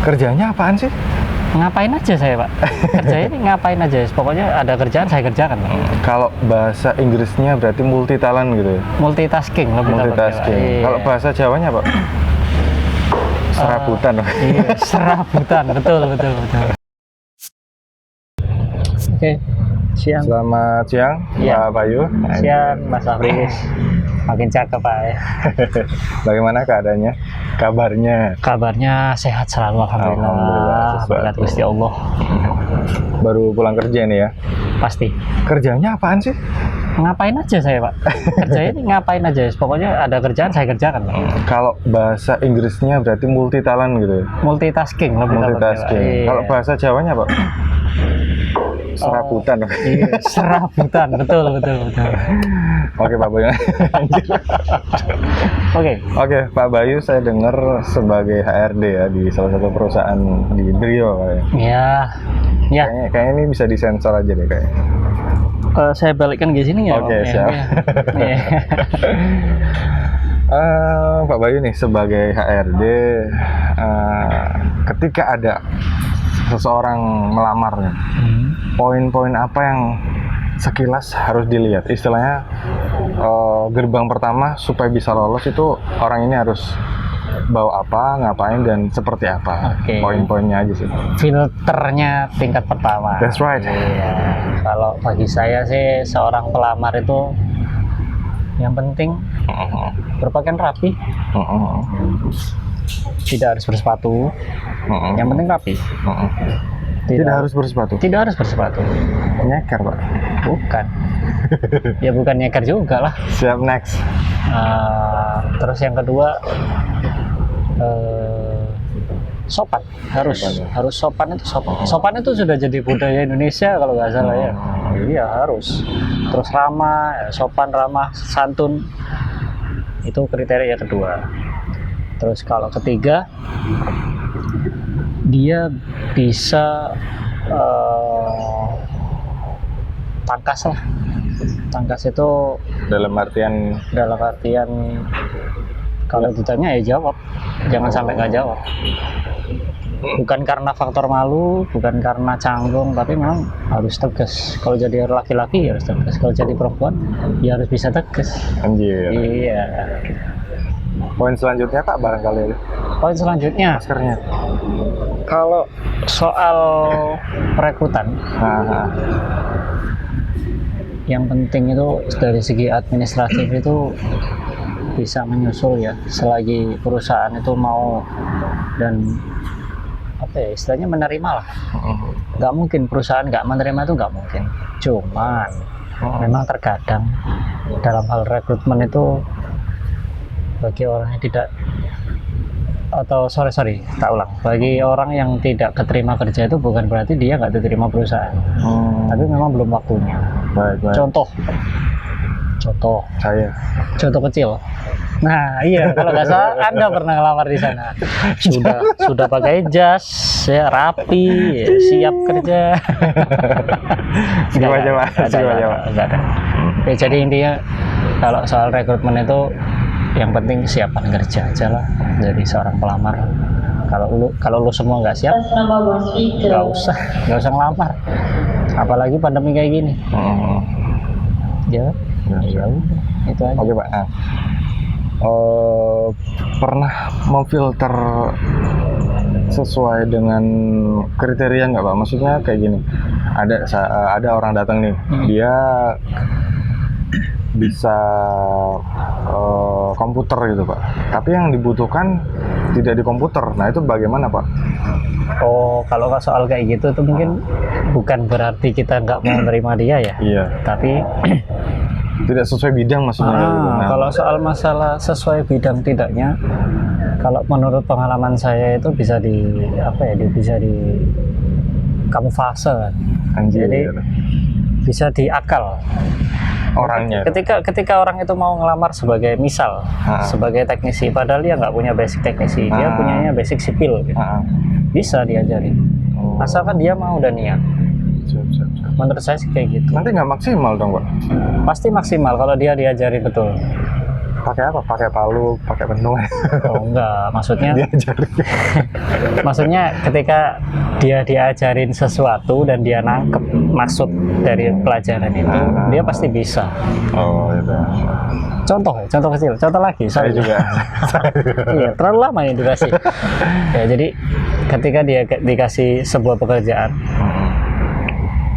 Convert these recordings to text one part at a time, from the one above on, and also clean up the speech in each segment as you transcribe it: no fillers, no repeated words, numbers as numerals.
Kerjanya apaan sih? Ngapain aja saya, Pak. Kerjanya ini ngapain aja. Pokoknya ada kerjaan saya kerjakan. Kalau bahasa Inggrisnya berarti multi talent gitu ya? Multitasking lebih tepatnya, Pak. Multitasking. Iya. Kalau bahasa Jawanya, Pak? Serabutan. Iya, serabutan. Betul. Oke, siang. Selamat siang, Iya. Pak Bayu. Siang, Mas Afris. Makin cakep, Pak. Ya. Bagaimana keadaannya? Kabarnya? Kabarnya sehat selalu, Alhamdulillah, alhamdulillah. sesuatu. Berkat Gusti Allah. Baru pulang kerja nih ya? Pasti. Kerjanya apaan sih? Ngapain aja saya, Pak. Kerjanya ini ngapain aja. Pokoknya ada kerjaan saya kerjakan, Pak. Kalau bahasa Inggrisnya berarti multi talent gitu ya? Multitasking lebih tepatnya, Pak. Multitasking. Iya. Kalau bahasa Jawanya, Pak? Serabutan. Iya, serabutan. Betul. Oke, Pak Bayu. Oke. Oke, Pak Bayu, saya dengar sebagai HRD ya di salah satu perusahaan di Drio kayaknya. Ya. Kayaknya ini bisa disensor aja deh kayaknya. Saya balikkan ke sini ya. Oke, Pak? siap. Iya. Pak Bayu nih sebagai HRD, ketika ada seseorang melamar, poin-poin apa yang sekilas harus dilihat? Istilahnya gerbang pertama supaya bisa lolos itu orang ini harus bawa apa, ngapain, dan seperti apa. Oke. Poin-poinnya aja sih. Filternya tingkat pertama. That's right. Iya. Kalau bagi saya sih seorang pelamar itu yang penting berpakaian rapi, tidak harus bersepatu. Yang penting rapi. Tidak harus bersepatu. Tidak harus bersepatu. Nyeker, Pak. Bukan. Ya bukan nyeker juga lah. Siap, next. Terus yang kedua sopan. Harus sopan itu sopan. Sopan itu sudah jadi budaya Indonesia kalau nggak salah ya. Iya harus. Terus ramah, sopan, ramah, santun. Itu kriteria kedua. Terus kalau ketiga dia bisa tangkas lah. Tangkas itu Dalam artian kalau ditanya ya jawab, jangan sampai nggak jawab. Bukan karena faktor malu, bukan karena canggung, tapi memang harus tegas. Kalau jadi laki-laki ya harus tegas, kalau jadi perempuan ya harus bisa tegas. anjir. Iya. Poin selanjutnya, Pak, barangkali. Poin selanjutnya, Maskernya. kalau soal perekrutan, yang penting itu dari segi administratif itu bisa menyusul ya, selagi perusahaan itu mau dan apa ya istilahnya menerima lah. Nggak mungkin perusahaan nggak menerima, itu nggak mungkin. Cuman memang terkadang dalam hal rekrutmen itu bagi orang yang tidak bagi orang yang tidak keterima kerja itu bukan berarti dia nggak diterima perusahaan, tapi memang belum waktunya. Baik. Contoh Saya. contoh kecil. Nah iya, kalau nggak salah Anda pernah ngelamar di sana, sudah pakai jas ya, rapi ya, siap kerja. Segitu aja, Pak. Nggak ada. Ya, jadi intinya kalau soal rekrutmen itu yang penting kesiapan kerja aja lah jadi seorang pelamar. Kalau lu semua nggak siap, nggak usah ngelamar, apalagi pandemi kayak gini. Ya udah, itu aja. Oke, Pak. Pernah memfilter sesuai dengan kriteria nggak, Pak? Maksudnya kayak gini, ada orang datang nih, dia bisa komputer gitu, Pak, tapi yang dibutuhkan tidak di komputer. Nah itu bagaimana, Pak? Oh, kalau soal kayak gitu itu mungkin bukan berarti kita nggak mau menerima dia ya. Iya. Tapi tidak sesuai bidang maksudnya. Nah, kalau soal masalah sesuai bidang tidaknya, kalau menurut pengalaman saya itu bisa di kamuflase kan. anjir. Jadi bisa diakal. Orangnya. Ketika orang itu mau ngelamar sebagai sebagai teknisi, padahal dia nggak punya basic teknisi, dia punyanya basic sipil gitu. Bisa diajari, asalkan dia mau dan niat. Siap. Menurut saya sih kayak gitu. Nanti nggak maksimal dong, Pak? Pasti maksimal kalau dia diajari betul. Pakai apa? Pakai palu, pakai pentung. Oh enggak, maksudnya Diajarin. maksudnya ketika dia diajarin sesuatu dan dia nangkep maksud dari pelajaran itu, dia pasti bisa. Oh, itu. Contoh kecil, contoh lagi. Saya juga. Iya, terlalu lama ya durasi. Ya, jadi ketika dia dikasih sebuah pekerjaan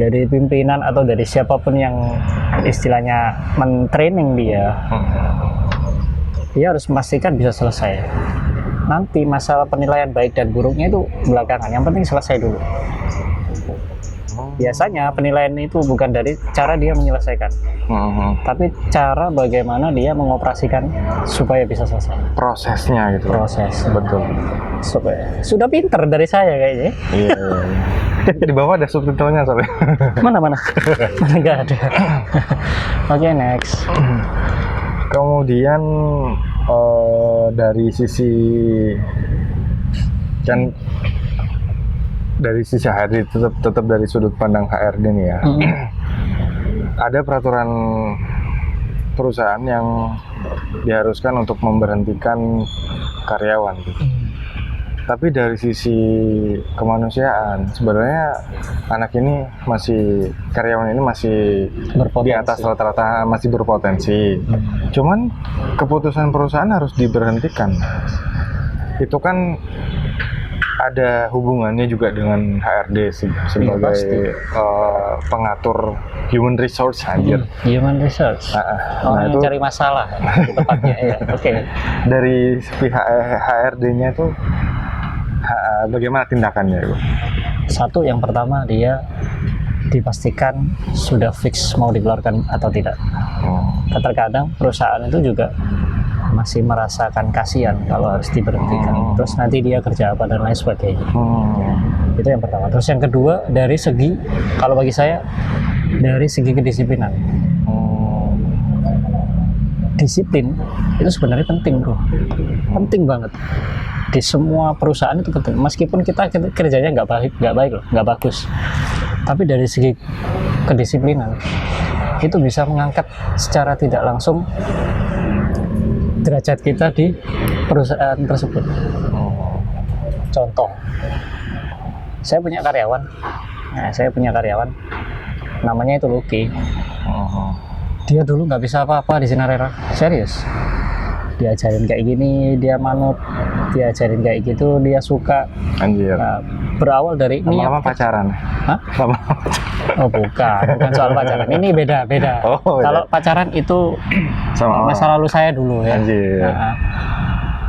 dari pimpinan atau dari siapapun yang istilahnya mentraining dia, dia harus memastikan bisa selesai. Nanti masalah penilaian baik dan buruknya itu belakangan, yang penting selesai dulu. Biasanya penilaian itu bukan dari cara dia menyelesaikan, tapi cara bagaimana dia mengoperasikan supaya bisa selesai. Prosesnya gitu. Proses. Betul. Sudah pinter dari saya kayaknya. Iya. Di bawah ada subtitlenya soalnya. Mana nggak ada. Oke, next. Kemudian dari sisi kan dari sisi HRD tetap dari sudut pandang HRD nih ya. Ada peraturan perusahaan yang diharuskan untuk memberhentikan karyawan gitu. Tapi dari sisi kemanusiaan sebenarnya karyawan ini masih di atas rata-rata, masih berpotensi. Cuman keputusan perusahaan harus diberhentikan. Itu kan ada hubungannya juga dengan HRD sebagai pengatur human resource anjir. Human resource. Orang yang cari masalah tepatnya ya. Oke. Dari pihak HRD-nya itu bagaimana tindakannya itu? Satu, yang pertama dia dipastikan sudah fix mau dikeluarkan atau tidak. Terkadang perusahaan itu juga masih merasakan kasihan kalau harus diberhentikan. Terus nanti dia kerja apa dan lain sebagainya. Itu yang pertama. Terus yang kedua, dari segi, kalau bagi saya, dari segi kedisiplinan. Disiplin itu sebenarnya penting, bro. Penting banget. Di semua perusahaan itu penting. Meskipun kita kerjanya nggak baik loh, nggak bagus. Tapi dari segi kedisiplinan, itu bisa mengangkat secara tidak langsung derajat kita di perusahaan tersebut. Contoh, saya punya karyawan, namanya itu Lucky. Dia dulu nggak bisa apa-apa di Sinarera, serius. Diajarin kayak gini, dia manut. Diajarin kayak gitu, dia suka. Anjir. Nah, berawal dari lama-lama pacaran. Hah? Lama-lama Oh bukan soal pacaran. Ini beda. Oh, kalau pacaran itu sama masa lalu saya dulu ya. Anjir. Nah,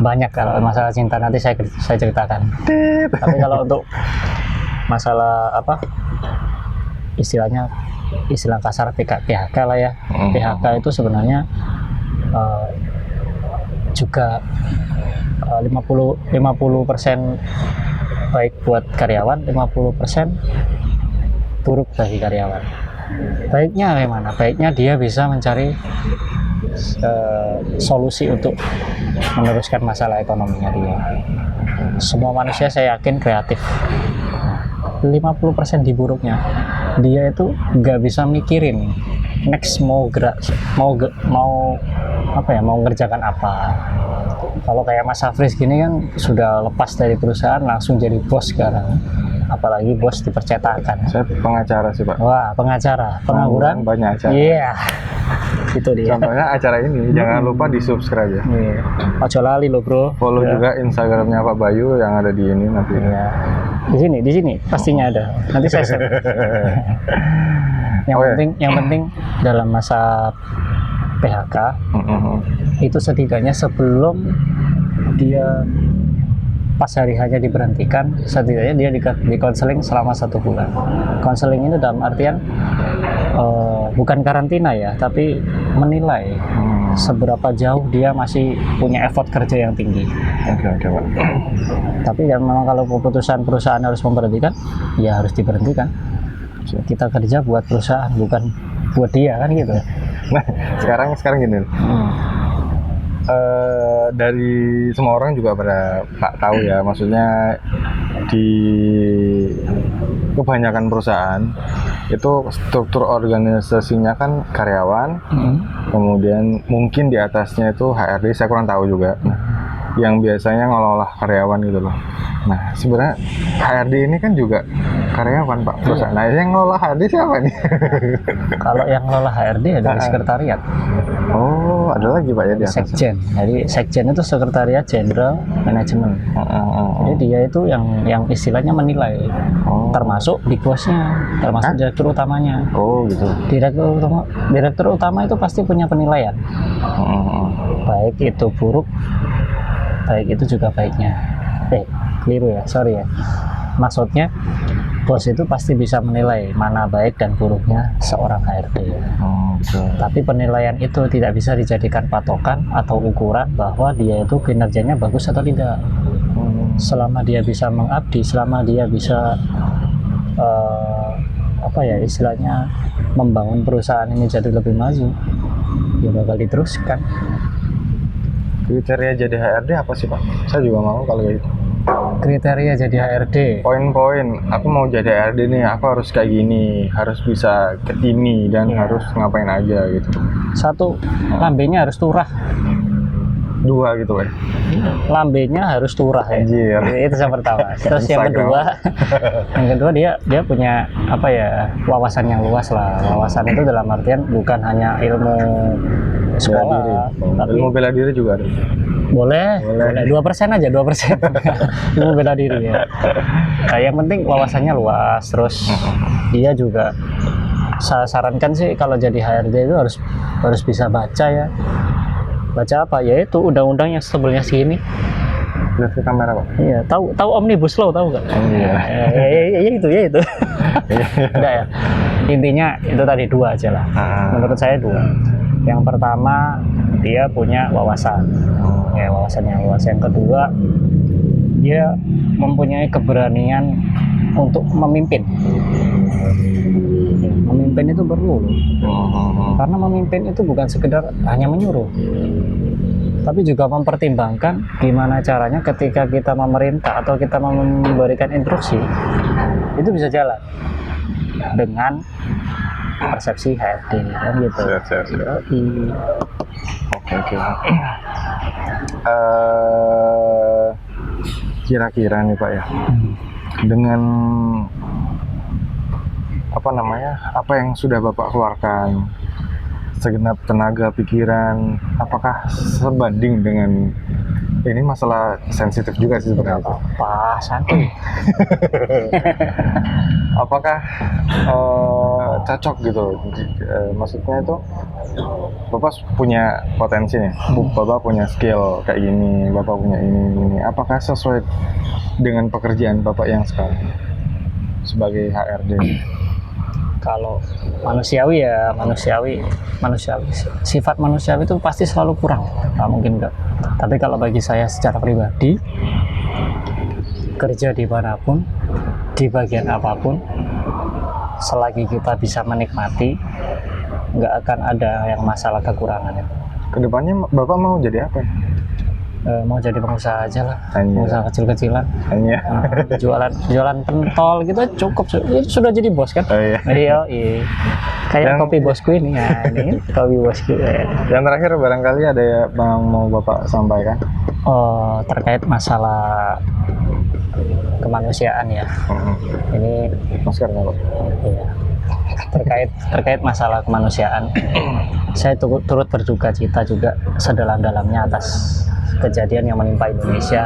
banyak kalau masalah cinta nanti saya ceritakan. Tapi kalau untuk masalah apa? Istilah kasar PHK lah ya. PHK itu sebenarnya juga 50% baik buat karyawan, 50% buruk bagi karyawan. Baiknya bagaimana? Baiknya dia bisa mencari solusi untuk meneruskan masalah ekonominya dia. Semua manusia saya yakin kreatif. 50% di buruknya, dia itu nggak bisa mikirin next mau ngerjakan apa. Kalau kayak Mas Afris gini kan sudah lepas dari perusahaan langsung jadi bos sekarang, apalagi bos di percetakan. Saya pengacara sih Pak. Wah, pengacara, pengangguran banyak acara. Iya, itu dia. Contohnya acara ini, jangan lupa di subscribe ya. Iya. Ojo lali lo bro. Follow juga Instagramnya Pak Bayu yang ada di ini nanti. Iya. Di sini pastinya ada. Nanti saya share. Yang penting dalam masa PHK itu setidaknya sebelum dia pas hari hanya diberhentikan, setidaknya dia di konseling selama 1 bulan. Konseling ini dalam artian bukan karantina ya, tapi menilai seberapa jauh dia masih punya effort kerja yang tinggi. Oke Pak. Tapi ya memang kalau keputusan perusahaan harus memberhentikan, ya harus diberhentikan. Kita kerja buat perusahaan, bukan buat dia kan gitu. Nah, sekarang gini. Dari semua orang juga pada tahu ya, maksudnya di kebanyakan perusahaan itu struktur organisasinya kan karyawan, kemudian mungkin di atasnya itu HRD, saya kurang tahu juga. Nah, yang biasanya ngelola karyawan gitu loh. Nah, sebenarnya HRD ini kan juga karyawan Pak perusahaan. Nah, yang ngelola HRD siapa nih? Kalau yang ngelola HRD ada di sekretariat. Oh, ada lagi Pak ya di atas. Sekjen. Jadi sekjen itu sekretariat jenderal manajemen. Jadi dia itu yang istilahnya menilai, termasuk big boss-nya, termasuk direktur utamanya. Oh, gitu. Direktur utama itu pasti punya penilaian. Baik itu buruk, baik itu juga baiknya. Keliru ya, sorry ya. Maksudnya bos itu pasti bisa menilai mana baik dan buruknya seorang HRD. Betul. Tapi penilaian itu tidak bisa dijadikan patokan atau ukuran bahwa dia itu kinerjanya bagus atau tidak. Selama dia bisa mengabdi, selama dia bisa istilahnya membangun perusahaan ini jadi lebih maju, ya bakal diteruskan. Kriteria jadi HRD apa sih Pak? Saya juga mau kalau gitu. Kriteria jadi HRD. Poin-poin, aku mau jadi HRD nih, aku harus kayak gini, harus bisa ke ini dan harus ngapain aja gitu. 1, lambenya harus turah. 2 gitu Pak. Lambenya harus turah ya. Anjir. Itu yang pertama. Terus yang kedua dia punya wawasan yang luas lah. Wawasan itu dalam artian bukan hanya ilmu sekolah, tapi ilmu bela diri juga ada. Boleh. 2% aja, 2%. Ilmu bela diri ya. Nah, yang penting wawasannya luas, terus dia juga, saya sarankan sih kalau jadi HRD itu harus bisa baca ya. Baca apa? Yaitu undang-undang yang sebelumnya segini. Lihat ke kamera Pak. Iya, tahu Omnibus Law, tahu nggak? Iya. Ya itu. Udah ya. Intinya itu tadi 2 aja lah. Menurut saya 2. Yang pertama, dia punya wawasan. Ya, wawasan yang luas. Yang kedua, dia mempunyai keberanian untuk memimpin. Memimpin itu perlu, karena memimpin itu bukan sekedar hanya menyuruh, tapi juga mempertimbangkan gimana caranya ketika kita memerintah atau kita memberikan instruksi itu bisa jalan dengan persepsi HRD kan gitu. Oke. Kira-kira nih Pak ya, dengan apa yang sudah Bapak keluarkan, segenap tenaga pikiran, apakah sebanding dengan ini? Masalah sensitif juga sih sebenarnya. Apa santai? Apakah cocok gitu? Maksudnya itu Bapak punya potensi nih, Bapak punya skill kayak gini, Bapak punya ini. Apakah sesuai dengan pekerjaan Bapak yang sekarang sebagai HRD? Kalau manusiawi ya manusiawi. Sifat manusiawi itu pasti selalu kurang, nggak mungkin enggak. Tapi kalau bagi saya secara pribadi, kerja dimanapun, di bagian apapun, selagi kita bisa menikmati, nggak akan ada yang masalah kekurangannya. Kedepannya Bapak mau jadi apa? Mau jadi pengusaha aja lah, pengusaha kecil-kecilan, jualan pentol gitu cukup, sudah jadi bos kan? Iya. Kayak kopi bosku ini ya, ini kopi bosku. Yang terakhir barangkali ada yang mau Bapak sampaikan? Terkait masalah kemanusiaan ya. Ini masker nggak Pak? Iya. Terkait masalah kemanusiaan, saya turut berduka cita juga sedalam-dalamnya atas kejadian yang menimpa Indonesia,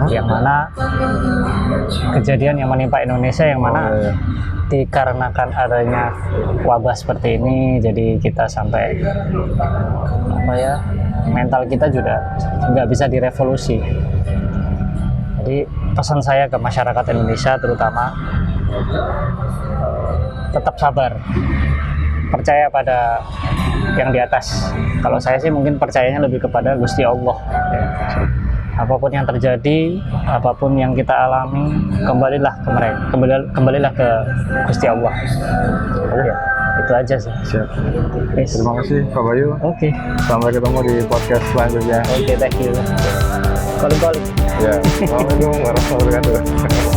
yang mana dikarenakan adanya wabah seperti ini, jadi kita sampai mental kita juga nggak bisa direvolusi. Jadi pesan saya ke masyarakat Indonesia terutama, tetap sabar, percaya pada yang di atas. Kalau saya sih mungkin percayanya lebih kepada Gusti Allah. Apapun yang terjadi, apapun yang kita alami, kembalilah ke mereka, kembalilah ke Gusti Allah. Itu aja sih. Siap. Terima kasih Pak Bayu. Oke. Sampai ketemu di podcast selanjutnya. Oke, thank you. Calling. Ya. Assalamualaikum warahmatullahi wabarakatuh.